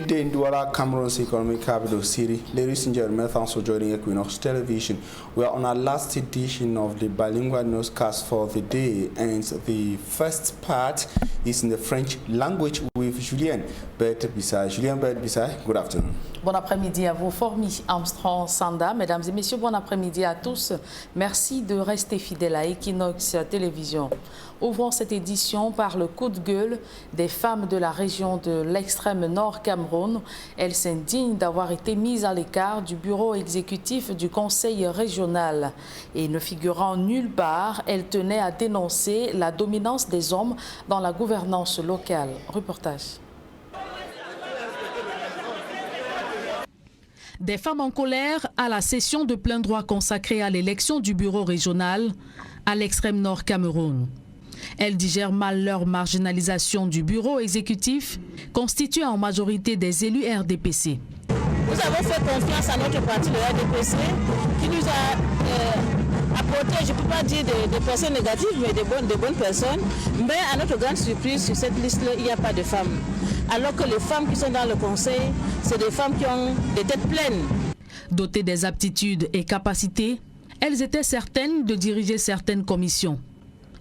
Midday in Douala, Cameroon's economic capital city. Ladies and gentlemen, thanks for joining Equinox Television. We are on our last edition of the bilingual newscast for the day, and the first part is in the French language with Julien Bert-Bissay. Julien Bert-Bissay, good afternoon. Bon après-midi à vous, Formi Armstrong Sanda. Mesdames et messieurs, bon après-midi à tous. Merci de rester fidèles à Equinox Télévision. Ouvrons cette édition par le coup de gueule des femmes de la région de l'extrême nord Cameroun. Elles s'indignent d'avoir été mises à l'écart du bureau exécutif du conseil régional. Et ne figurant nulle part, elles tenaient à dénoncer la dominance des hommes dans la gouvernance locale. Reportage. Des femmes en colère à la session de plein droit consacrée à l'élection du bureau régional à l'extrême nord Cameroun. Elles digèrent mal leur marginalisation du bureau exécutif, constitué en majorité des élus RDPC. Nous avons fait confiance à notre parti, le RDPC, qui nous a apporté, je ne peux pas dire des personnes négatives, mais des bonnes personnes. Mais à notre grande surprise, sur cette liste-là, il n'y a pas de femmes. Alors que les femmes qui sont dans le conseil, c'est des femmes qui ont des têtes pleines. Dotées des aptitudes et capacités, elles étaient certaines de diriger certaines commissions.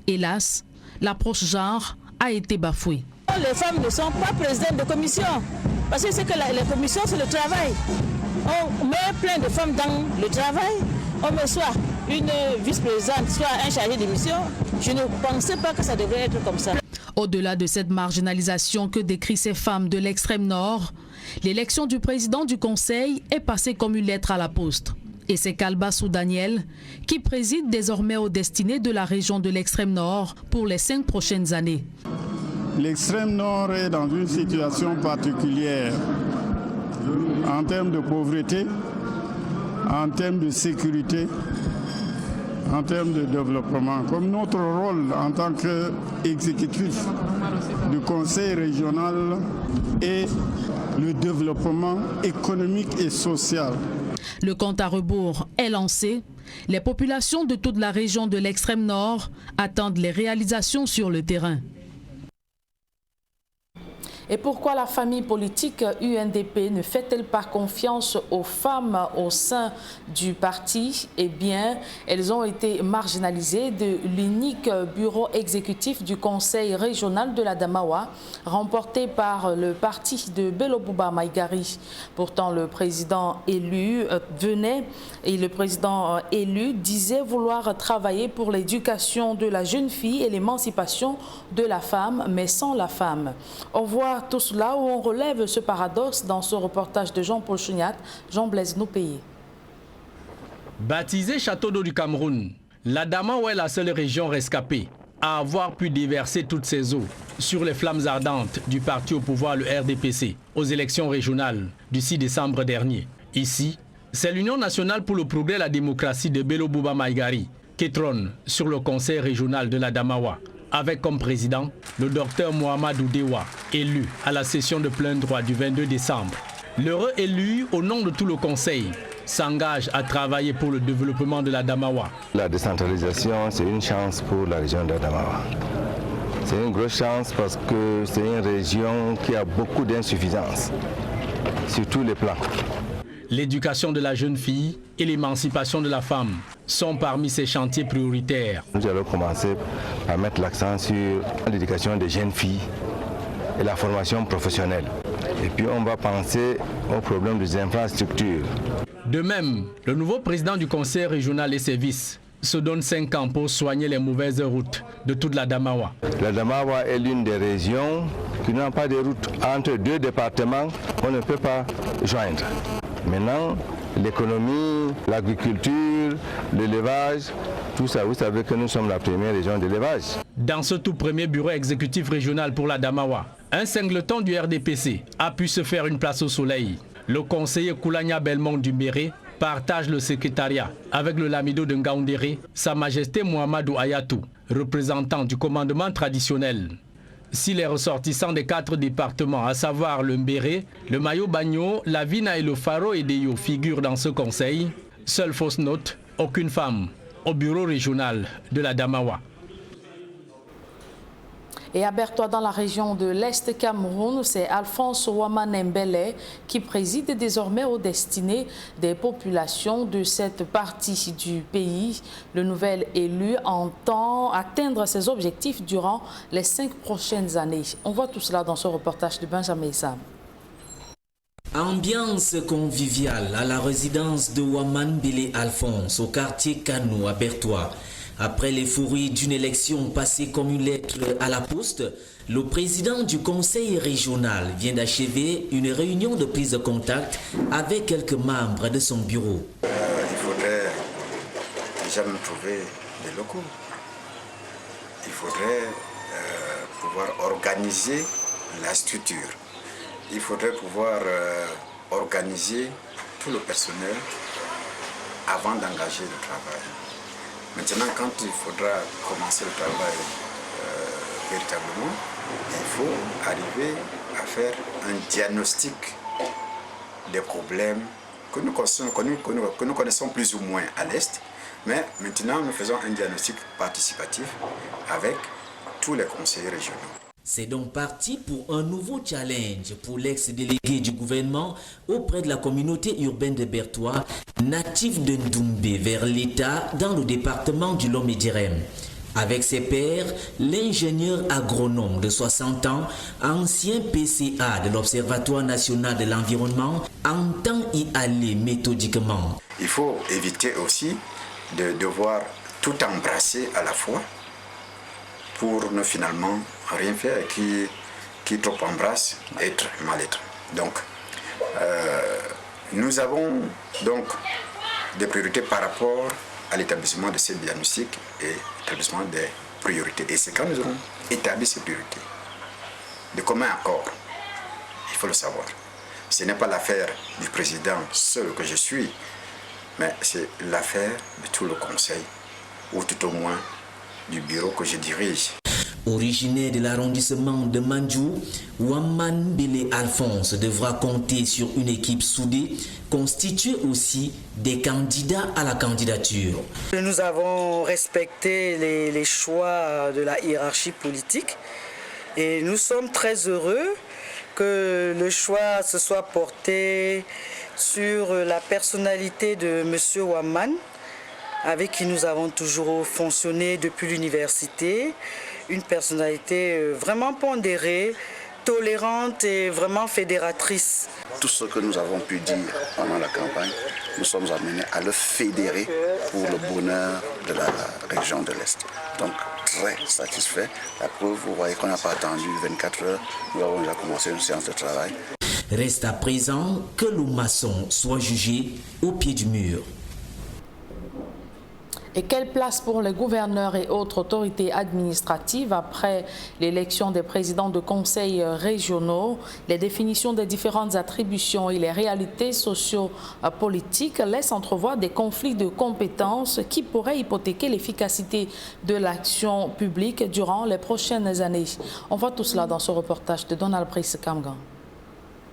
Hélas, l'approche genre a été bafouée. Les femmes ne sont pas présidentes de commission, parce que c'est que les commissions, c'est le travail. On met plein de femmes dans le travail, on met soit une vice-présidente, soit un chargé de mission. Je ne pensais pas que ça devrait être comme ça. Au-delà de cette marginalisation que décrivent ces femmes de l'extrême nord, l'élection du président du conseil est passée comme une lettre à la poste. Et c'est Kalbassou Daniel qui préside désormais aux destinées de la région de l'extrême nord pour les 5 prochaines années. L'extrême nord est dans une situation particulière en termes de pauvreté, en termes de sécurité, en termes de développement. Comme notre rôle en tant qu'exécutif du conseil régional est le développement économique et social. Le compte à rebours est lancé. Les populations de toute la région de l'extrême nord attendent les réalisations sur le terrain. Et pourquoi la famille politique UNDP ne fait-elle pas confiance aux femmes au sein du parti? Eh bien, elles ont été marginalisées de l'unique bureau exécutif du conseil régional de la Damawa, remporté par le parti de Bello Bouba Maïgari. Pourtant, le président élu disait vouloir travailler pour l'éducation de la jeune fille et l'émancipation de la femme, mais sans la femme. On voit tout cela où on relève ce paradoxe dans ce reportage de Jean-Paul Chouniat, Jean-Blaise Noupéé. Baptisée Château d'eau du Cameroun, la Damawa est la seule région rescapée à avoir pu déverser toutes ses eaux sur les flammes ardentes du parti au pouvoir, le RDPC, aux élections régionales du 6 décembre dernier. Ici, c'est l'Union nationale pour le progrès et la démocratie de Bello Bouba Maïgari qui trône sur le conseil régional de la Damawa, avec comme président le docteur Mohamed Oudewa, élu à la session de plein droit du 22 décembre. L'heureux élu, au nom de tout le conseil, s'engage à travailler pour le développement de la Damawa. La décentralisation, c'est une chance pour la région de la Damawa. C'est une grosse chance parce que c'est une région qui a beaucoup d'insuffisances sur tous les plans. L'éducation de la jeune fille et l'émancipation de la femme sont parmi ces chantiers prioritaires. Nous allons commencer à mettre l'accent sur l'éducation des jeunes filles et la formation professionnelle. Et puis on va penser au problème des infrastructures. De même, le nouveau président du conseil régional et ses vices se donne 5 ans pour soigner les mauvaises routes de toute la Damawa. La Damawa est l'une des régions qui n'ont pas de route entre 2 départements qu'on ne peut pas joindre. Maintenant, l'économie, l'agriculture, l'élevage, tout ça, vous savez que nous sommes la première région d'élevage. Dans ce tout premier bureau exécutif régional pour la Damawa, un singleton du RDPC a pu se faire une place au soleil. Le conseiller Koulania Belmont du Mbéré partage le secrétariat avec le lamido de Ngaoundéré, Sa Majesté Mohamedou Ayatou, représentant du commandement traditionnel. Si les ressortissants des 4 départements, à savoir le Mbéré, le Mayo-Bagno, la Vina et le Faro et Deyo figurent dans ce conseil, seule fausse note, aucune femme au bureau régional de la Damawa. Et à Bertois, dans la région de l'Est Cameroun, c'est Alphonse Ouamane Mbele qui préside désormais aux destinées des populations de cette partie du pays. Le nouvel élu entend atteindre ses objectifs durant les 5 prochaines années. On voit tout cela dans ce reportage de Benjamin Sam. Ambiance conviviale à la résidence de Ouamane Mbele Alphonse au quartier Kano à Bertois. Après l'euphorie d'une élection passée comme une lettre à la poste, le président du conseil régional vient d'achever une réunion de prise de contact avec quelques membres de son bureau. Il faudrait déjà nous trouver des locaux. Il faudrait pouvoir organiser la structure. Il faudrait pouvoir organiser tout le personnel avant d'engager le travail. Maintenant, quand il faudra commencer le travail véritablement, il faut arriver à faire un diagnostic des problèmes que nous connaissons plus ou moins à l'Est. Mais maintenant, nous faisons un diagnostic participatif avec tous les conseillers régionaux. C'est donc parti pour un nouveau challenge pour l'ex-délégué du gouvernement auprès de la communauté urbaine de Bertois, natif de Ndoumbe, vers l'État dans le département du Lomé-Direm. Avec ses pairs, l'ingénieur agronome de 60 ans, ancien PCA de l'Observatoire national de l'environnement, entend y aller méthodiquement. Il faut éviter aussi de devoir tout embrasser à la fois pour ne finalement rien faire et qui trop embrasse être mal-être. Donc, nous avons donc des priorités par rapport à l'établissement de ces diagnostics et l'établissement des priorités. Et c'est quand nous aurons établi ces priorités, de commun accord, il faut le savoir. Ce n'est pas l'affaire du président seul que je suis, mais c'est l'affaire de tout le conseil, ou tout au moins du bureau que je dirige. Originaire de l'arrondissement de Mandjou, Ouamane Mbele Alphonse devra compter sur une équipe soudée, constituée aussi des candidats à la candidature. Nous avons respecté les choix de la hiérarchie politique et nous sommes très heureux que le choix se soit porté sur la personnalité de M. Ouamane, avec qui nous avons toujours fonctionné depuis l'université. Une personnalité vraiment pondérée, tolérante et vraiment fédératrice. Tout ce que nous avons pu dire pendant la campagne, nous sommes amenés à le fédérer pour le bonheur de la région de l'Est. Donc très satisfait. La preuve, vous voyez qu'on n'a pas attendu 24 heures, nous avons déjà commencé une séance de travail. Reste à présent que le maçon soit jugé au pied du mur. Et quelle place pour les gouverneurs et autres autorités administratives après l'élection des présidents de conseils régionaux? Les définitions des différentes attributions et les réalités socio-politiques laissent entrevoir des conflits de compétences qui pourraient hypothéquer l'efficacité de l'action publique durant les prochaines années. On voit tout cela dans ce reportage de Donald Brice Kamgan.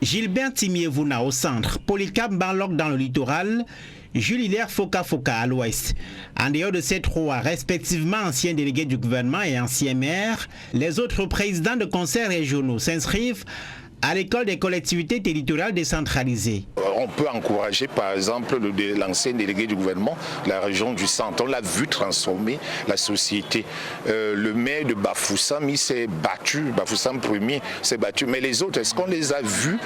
Gilbert Timiévouna au centre, Polycarpe Barlock dans le littoral, Jules Hilaire Foka à l'ouest. En dehors de ces trois, respectivement anciens délégués du gouvernement et anciens maires, les autres présidents de conseils régionaux s'inscrivent à l'école des collectivités territoriales décentralisées. On peut encourager par exemple l'ancien délégué du gouvernement de la région du centre. On l'a vu transformer la société. Le maire de Bafoussam, il s'est battu, Bafoussam premier s'est battu. Mais les autres, est-ce qu'on les a vus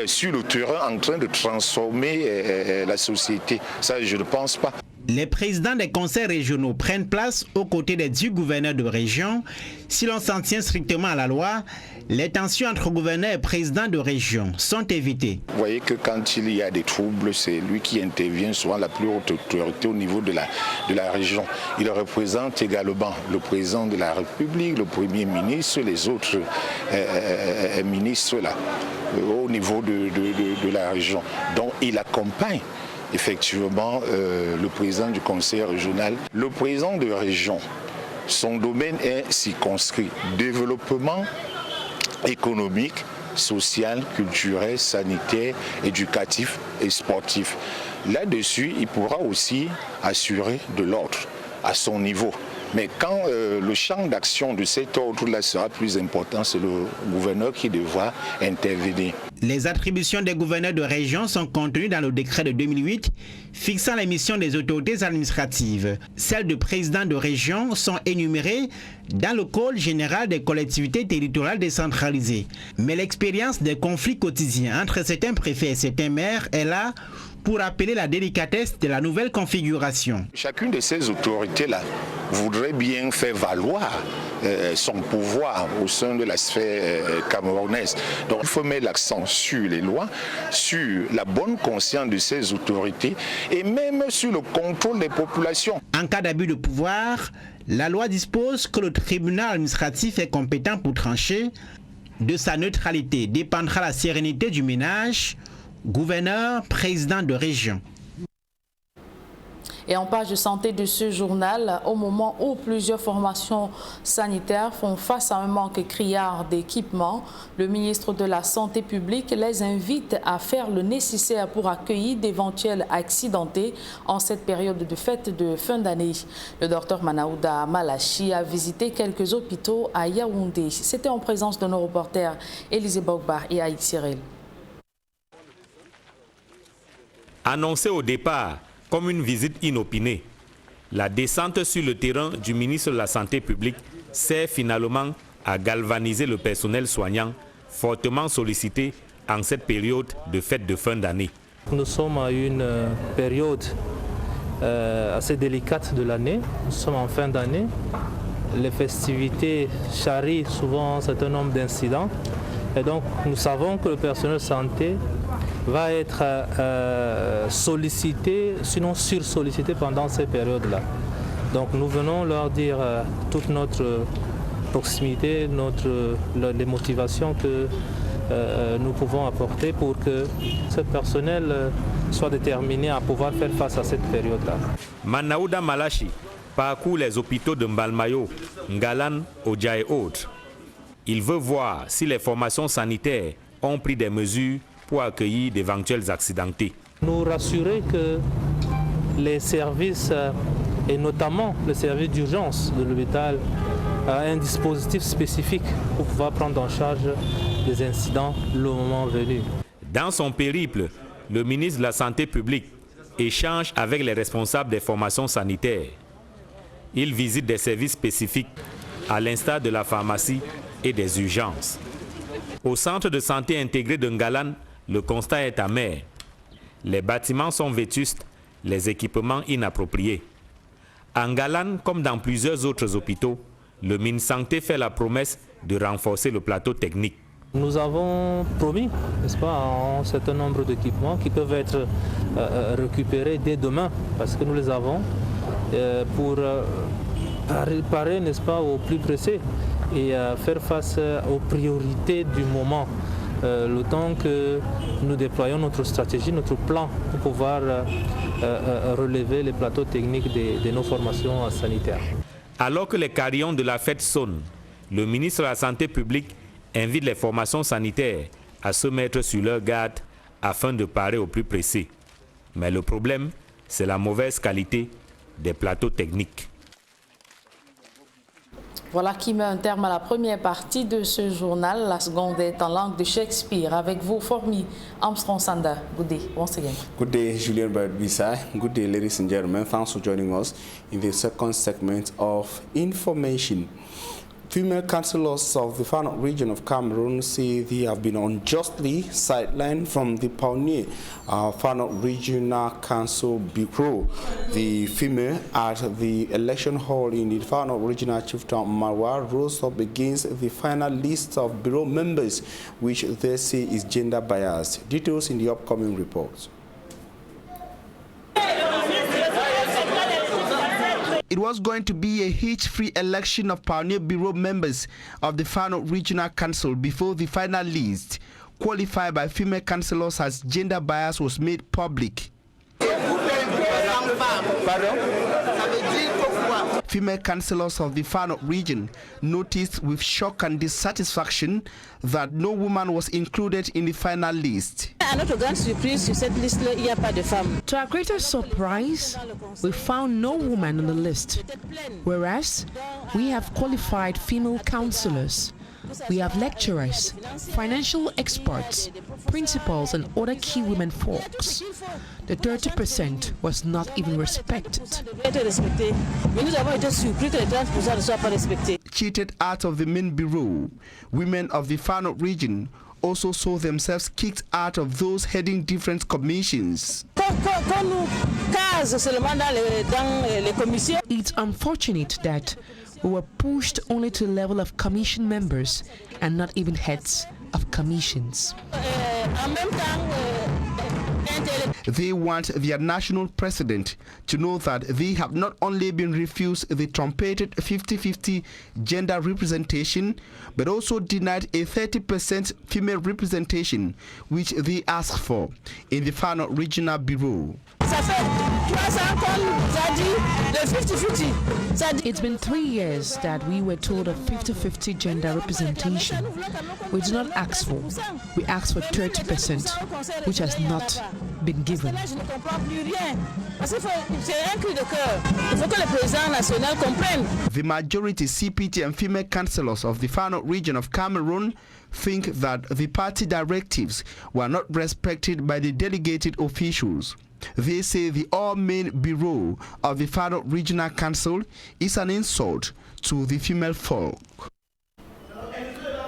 sur le terrain en train de transformer la société? Ça, je ne pense pas. Les présidents des conseils régionaux prennent place aux côtés des 10 gouverneurs de région. Si l'on s'en tient strictement à la loi, les tensions entre gouverneurs et présidents de région sont évitées. Vous voyez que quand il y a des troubles, c'est lui qui intervient, souvent la plus haute autorité au niveau de la région. Il représente également le président de la République, le Premier ministre, les autres ministres là, au niveau de la région. Donc il accompagne effectivement le président du conseil régional. Le président de région, son domaine est circonscrit. Développement économique, social, culturel, sanitaire, éducatif et sportif. Là-dessus, il pourra aussi assurer de l'ordre à son niveau. Mais quand le champ d'action de cet ordre-là sera plus important, c'est le gouverneur qui devra intervenir. Les attributions des gouverneurs de région sont contenues dans le décret de 2008 fixant les missions des autorités administratives. Celles de présidents de région sont énumérées dans le Code général des collectivités territoriales décentralisées. Mais l'expérience des conflits quotidiens entre certains préfets et certains maires est là pour rappeler la délicatesse de la nouvelle configuration. Chacune de ces autorités-là voudrait bien faire valoir son pouvoir au sein de la sphère camerounaise. Donc il faut mettre l'accent sur les lois, sur la bonne conscience de ces autorités et même sur le contrôle des populations. En cas d'abus de pouvoir, la loi dispose que le tribunal administratif est compétent pour trancher. De sa neutralité dépendra la sérénité du ménage, gouverneur, président de région. Et en page de santé de ce journal, au moment où plusieurs formations sanitaires font face à un manque criard d'équipement, le ministre de la Santé publique les invite à faire le nécessaire pour accueillir d'éventuels accidentés en cette période de fête de fin d'année. Le docteur Manaouda Malachi a visité quelques hôpitaux à Yaoundé. C'était en présence de nos reporters Élisée Bogbar et Aïd Cyril. Annoncé au départ comme une visite inopinée, la descente sur le terrain du ministre de la Santé publique sert finalement à galvaniser le personnel soignant, fortement sollicité en cette période de fête de fin d'année. Nous sommes à une période assez délicate de l'année. Nous sommes en fin d'année. Les festivités charrient souvent un certain nombre d'incidents. Et donc nous savons que le personnel santé va être sollicité, sinon sursollicité pendant ces périodes-là. Donc nous venons leur dire toute notre proximité, les motivations que nous pouvons apporter pour que ce personnel soit déterminé à pouvoir faire face à cette période-là. Manaouda Malachi parcourt les hôpitaux de Mbalmayo, Ngalan, Odja et autres. Il veut voir si les formations sanitaires ont pris des mesures pour accueillir d'éventuels accidentés. Nous rassurer que les services, et notamment le service d'urgence de l'hôpital, a un dispositif spécifique pour pouvoir prendre en charge des incidents le moment venu. Dans son périple, le ministre de la Santé publique échange avec les responsables des formations sanitaires. Il visite des services spécifiques, à l'instar de la pharmacie et des urgences. Au centre de santé intégré de Ngalan, le constat est amer. Les bâtiments sont vétustes, les équipements inappropriés. À Ngalan, comme dans plusieurs autres hôpitaux, le MinSanté fait la promesse de renforcer le plateau technique. Nous avons promis, n'est-ce pas, un certain nombre d'équipements qui peuvent être récupérés dès demain, parce que nous les avons, pour parer, n'est-ce pas, au plus pressé et faire face aux priorités du moment. Le temps que nous déployons notre stratégie, notre plan pour pouvoir relever les plateaux techniques de nos formations sanitaires. Alors que les carillons de la fête sonnent, le ministre de la Santé publique invite les formations sanitaires à se mettre sur leur garde afin de parer au plus pressé. Mais le problème, c'est la mauvaise qualité des plateaux techniques. Voilà qui met un terme à la première partie de ce journal. La seconde est en langue de Shakespeare. Avec vous, Formi Armstrong Sanda. Good day once again. Good day, Julian Barbisa. Good day, ladies and gentlemen. Thanks for joining us in the second segment of Information. Female councillors of the Fano region of Cameroon say they have been unjustly sidelined from the pioneer Fano Regional Council Bureau. The female at the election hall in the Fano Regional Chieftain Marwa rose up against the final list of bureau members, which they say is gender biased. Details in the upcoming report. It was going to be a hitch-free election of Pioneer Bureau members of the Fano Regional Council before the final list, qualified by female councillors as gender bias, was made public. female councillors of the Far North region noticed with shock and dissatisfaction that no woman was included in the final list. To our greatest surprise, we found no woman on the list, whereas we have qualified female councillors. We have lecturers, financial experts, principals, and other key women folks. The 30% was not even respected. Cheated out of the main bureau, women of the Far North region also saw themselves kicked out of those heading different commissions. It's unfortunate that we were pushed only to the level of commission members and not even heads of commissions. They want their national president to know that they have not only been refused the trumpeted 50-50 gender representation, but also denied a 30% female representation, which they asked for in the Far North Regional Bureau. It's been 3 years that we were told of 50-50 gender representation. We did not ask for. We asked for 30%, which has not been given. The majority CPT and female councillors of the Far North region of Cameroon think that the party directives were not respected by the delegated officials. They say the all-main bureau of the Far North Regional Council is an insult to the female folk.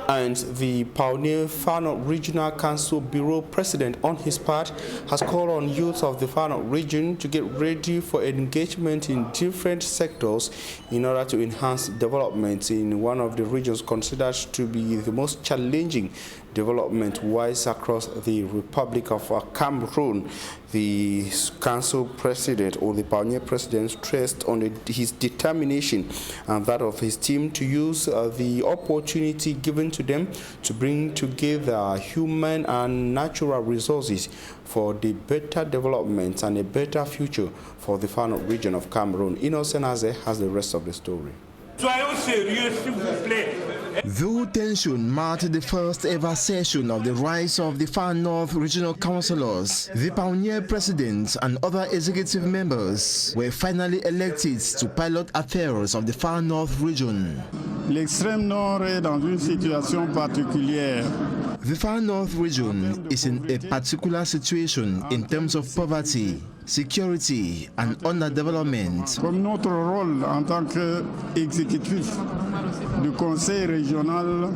And the Pioneer Far North Regional Council Bureau President, on his part, has called on youth of the Far North region to get ready for engagement in different sectors in order to enhance development in one of the regions considered to be the most challenging development-wise across the Republic of Cameroon. The council president, or the Pioneer president, stressed on his determination and that of his team to use the opportunity given to them to bring together human and natural resources for the better development and a better future for the Far North region of Cameroon. Innocent Aze has the rest of the story. Soyons sérieux, s'il vous plaît. Though tension marked the first ever session of the Rise of the Far North Regional Councillors, the Pioneer President and other executive members were finally elected to pilot affairs of the Far North region. L'extrême nord est dans une situation particulière. The Far North region is in a particular situation in terms of poverty, security and underdevelopment. Comme notre rôle en tant qu'exécutif du Conseil régional,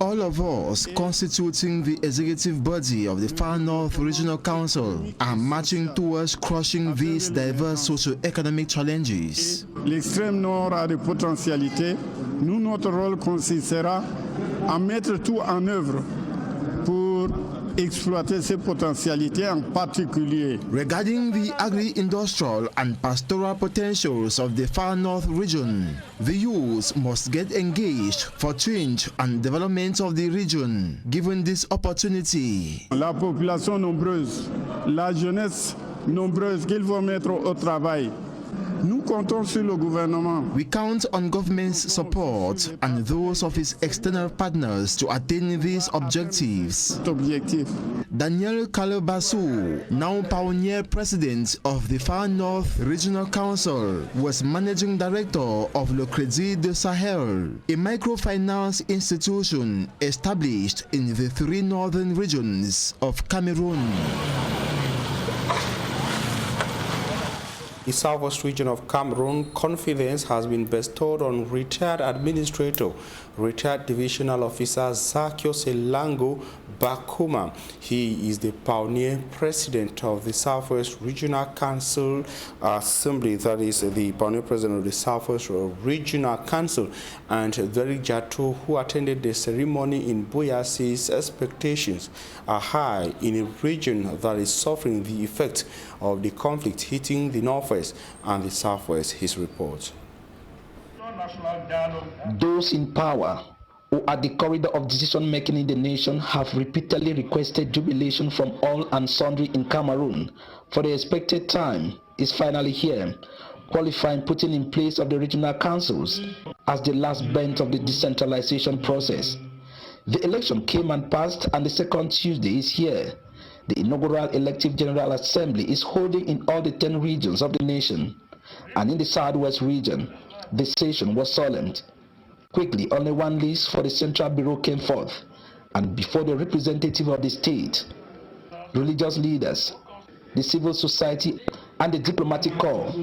all of us constituting the executive body of the Far North Regional Council are marching towards crushing these diverse socio-economic challenges. L'extrême nord a des potentialités. Nous, notre rôle consistera à mettre tout en œuvre pour exploiter ces potentialités, en particulier. Regarding the agri-industrial and pastoral potentials of the Far North region, the youth must get engaged for change and development of the region, given this opportunity. La population nombreuse, la jeunesse nombreuse qu'ils vont mettre au travail. Nous comptons sur le gouvernement. We count on government's support and those of its external partners to attain these objectives. Daniel Kalobasu, now Pioneer President of the Far North Regional Council, was Managing Director of Le Crédit du Sahel, a microfinance institution established in the 3 northern regions of Cameroon. The southwest region of Cameroon, confidence has been bestowed on retired administrator, retired divisional officer Zakio Selango Bakuma. He is the Pioneer President of the Southwest Regional Council Assembly, that is the Pioneer President of the Southwest Regional Council, and Derek Jato, who attended the ceremony in Buea, says expectations are high in a region that is suffering the effects of the conflict hitting the northwest and the southwest. His report. Those in power who are the corridor of decision-making in the nation have repeatedly requested jubilation from all and sundry in Cameroon, for the expected time is finally here, qualifying putting in place of the regional councils as the last bent of the decentralization process. The election came and passed, and the second Tuesday is here. The inaugural elective General Assembly is holding in all the 10 regions of the nation, and in the Southwest region, the session was solemn. Quickly, only one list for the Central Bureau came forth, and before the representative of the state, religious leaders, the civil society, and the diplomatic corps,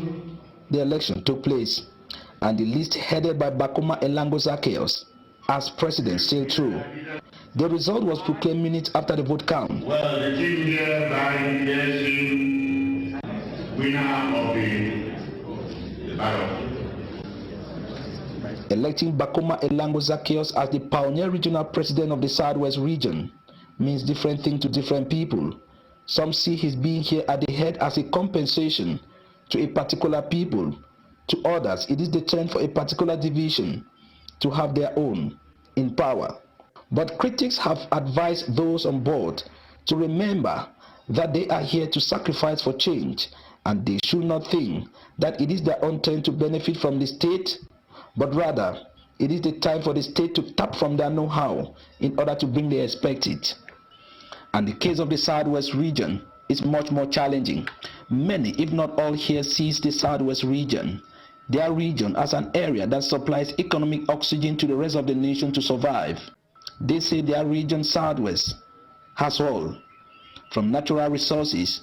the election took place, and the list headed by Bakoma Elango Zacchaeus as president sailed through. The result was proclaimed minutes after the vote count. Well, the team here by election winner of the ballot. Electing Bakoma Elango Zacchaeus as the pioneer regional president of the Southwest region means different things to different people. Some see his being here at the head as a compensation to a particular people. To others, it is the trend for a particular division to have their own in power. But critics have advised those on board to remember that they are here to sacrifice for change, and they should not think that it is their own turn to benefit from the state, but rather it is the time for the state to tap from their know-how in order to bring the expected. And the case of the Southwest region is much more challenging. Many, if not all here, sees the Southwest region, their region, as an area that supplies economic oxygen to the rest of the nation to survive. They say their region, Southwest, has all, from natural resources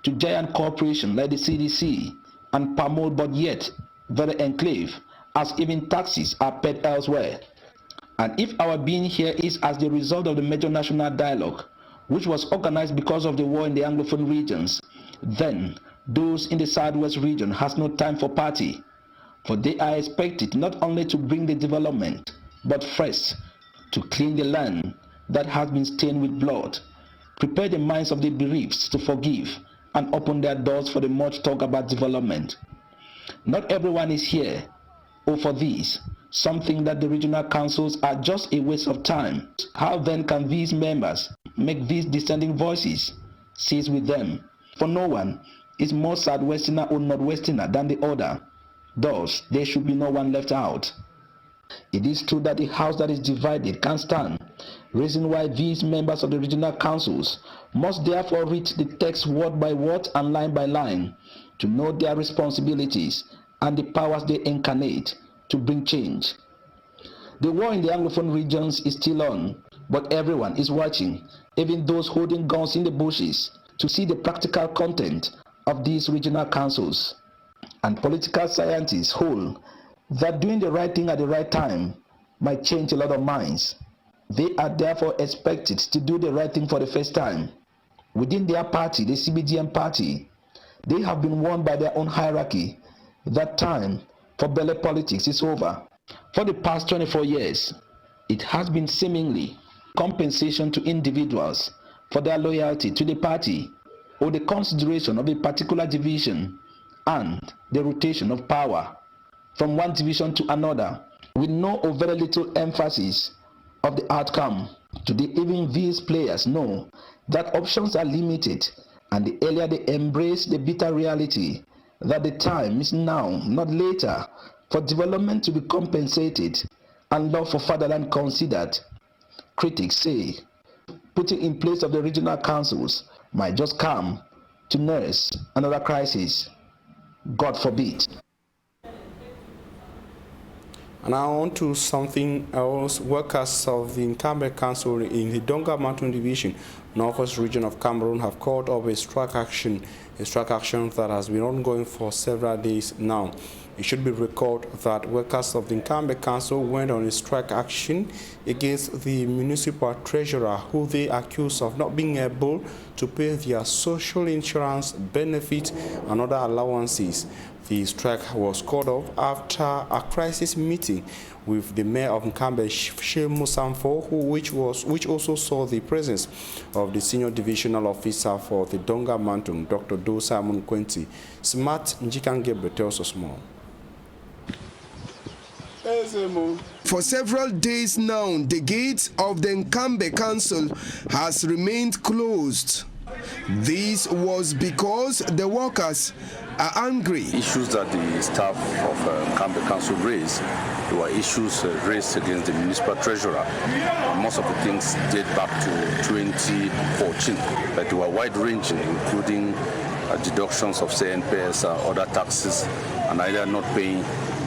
to giant corporations like the CDC and palm oil, but yet very enclave, as even taxes are paid elsewhere. And if our being here is as the result of the major national dialogue, which was organized because of the war in the Anglophone regions, then those in the Southwest region has no time for party, for they are expected not only to bring the development, but first to clean the land that has been stained with blood, prepare the minds of the bereaved to forgive, and open their doors for the much talk about development. Not everyone is here, or for these, something that the regional councils are just a waste of time. How then can these members make these dissenting voices cease with them? For no one is more Southwesterner or Northwesterner than the other. Thus, there should be no one left out. It is true that a house that is divided can't stand, reason why these members of the regional councils must therefore read the text word by word and line by line to know their responsibilities and the powers they incarnate to bring change. The war in the Anglophone regions is still on, but everyone is watching, even those holding guns in the bushes, to see the practical content of these regional councils. And political scientists hold that doing the right thing at the right time might change a lot of minds. They are therefore expected to do the right thing for the first time. Within their party, the CBDM party, they have been warned by their own hierarchy that time for belly politics is over. For the past 24 years, it has been seemingly compensation to individuals for their loyalty to the party or the consideration of a particular division and the rotation of power from one division to another with no or very little emphasis of the outcome. Today, even these players know that options are limited, and the earlier they embrace the bitter reality that the time is now, not later, for development to be compensated and love for fatherland considered. Critics say putting in place of the regional councils might just come to nurse another crisis. God forbid. And now on to something else. Workers of the Nkambe Council in the Donga Mountain Division, Northwest region of Cameroon, have called off a strike action that has been ongoing for several days now. It should be recalled that workers of the Nkambe Council went on a strike action against the municipal treasurer, who they accuse of not being able to pay their social insurance benefits and other allowances. The strike was called off after a crisis meeting with the mayor of Nkambe, Shemu Samfo, which also saw the presence of the senior divisional officer for the Donga Mountain, Dr. Do Simon Quinty. Smart Njikangebe tells us more. For several days now, the gate of the Nkambe Council has remained closed. This was because the workers are angry. Issues that the staff of Cambe Council raised, there were issues raised against the municipal treasurer. Most of the things date back to 2014, but they were wide-ranging, including deductions of CNPS, other taxes, and either not paying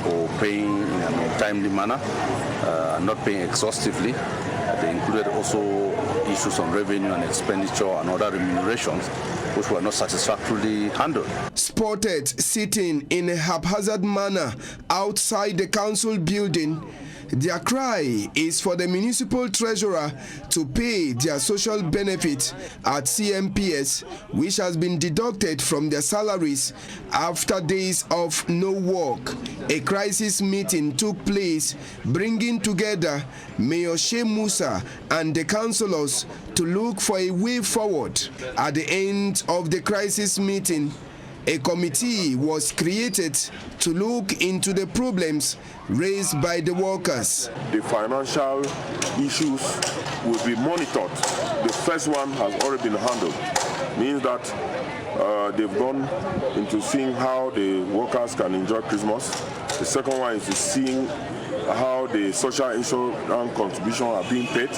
or paying in a timely manner, not paying exhaustively. They included also issues on revenue and expenditure and other remunerations which were not satisfactorily handled. Spotted sitting in a haphazard manner outside the council building, their cry is for the municipal treasurer to pay their social benefit at CMPS, which has been deducted from their salaries after days of no work. A crisis meeting took place, bringing together Mayor Shea Musa and the councillors to look for a way forward. At the end of the crisis meeting, a committee was created to look into the problems raised by the workers. The financial issues will be monitored. The first one has already been handled. Means that they've gone into seeing how the workers can enjoy Christmas. The second one is to seeing how the social insurance contributions are being paid.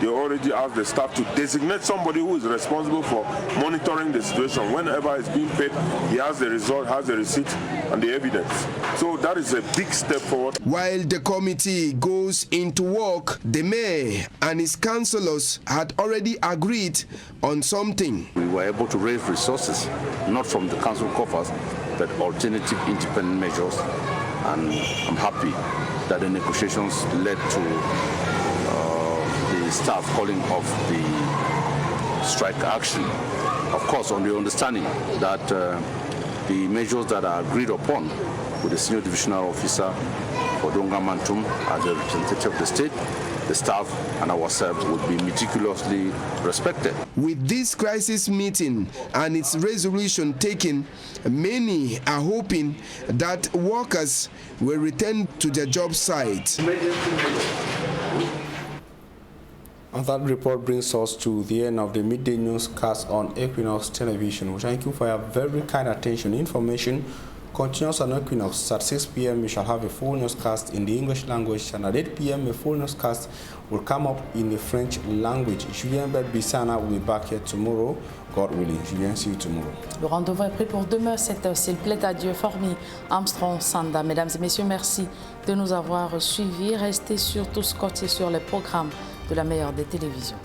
They already asked the staff to designate somebody who is responsible for monitoring the situation. Whenever it's being paid, he has the result, has the receipt and the evidence. So that is a big step forward. While the committee goes into work, the mayor and his councillors had already agreed on something. We were able to raise resources, not from the council coffers, but alternative independent measures, and I'm happy that the negotiations led to the staff calling off the strike action. Of course, on the understanding that the measures that are agreed upon with the senior divisional officer for Donga Mantum as the representative of the state, the staff and ourselves would be meticulously respected. With this crisis meeting and its resolution taken, many are hoping that workers will return to their job sites. And that report brings us to the end of the midday newscast on Equinox Television. We thank you for your very kind attention. Information continues on Equinox. At 6 p.m. we shall have a full newscast in the English language, and at 8 p.m. a full newscast will come up in the French language. Julien Bissana will be back here tomorrow, God willing. Julien, see you tomorrow. Le rendez-vous est pris pour demain, 7h. S'il plaît à Dieu, Formi, Armstrong, Sanda. Mesdames et messieurs, merci de nous avoir suivis. Restez surtout scotchés sur les programmes de la meilleure des télévisions.